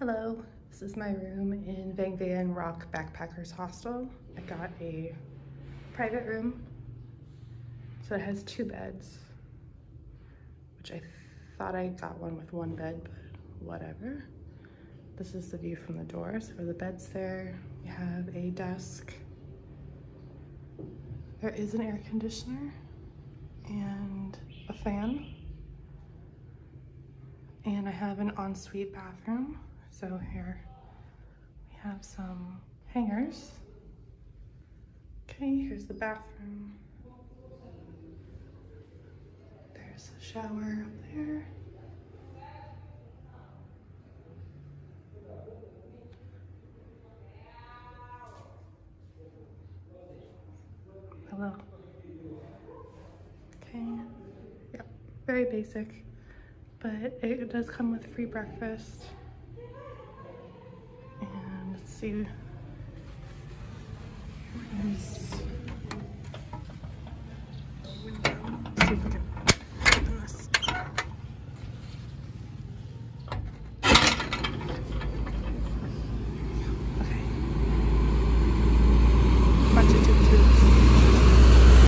Hello, this is my room in Vieng Rock Backpackers Hostel. I got a private room, so it has 2 beds, which I thought I got one with 1 bed, but whatever. This is the view from the door, so the bed's there. We have a desk. There is an air conditioner and a fan. And I have an ensuite bathroom. So here we have some hangers. Okay, here's the bathroom. There's a shower up there. Hello. Okay, yep, very basic, but it does come with free breakfast. And let's see, here's the window. Let's see if we can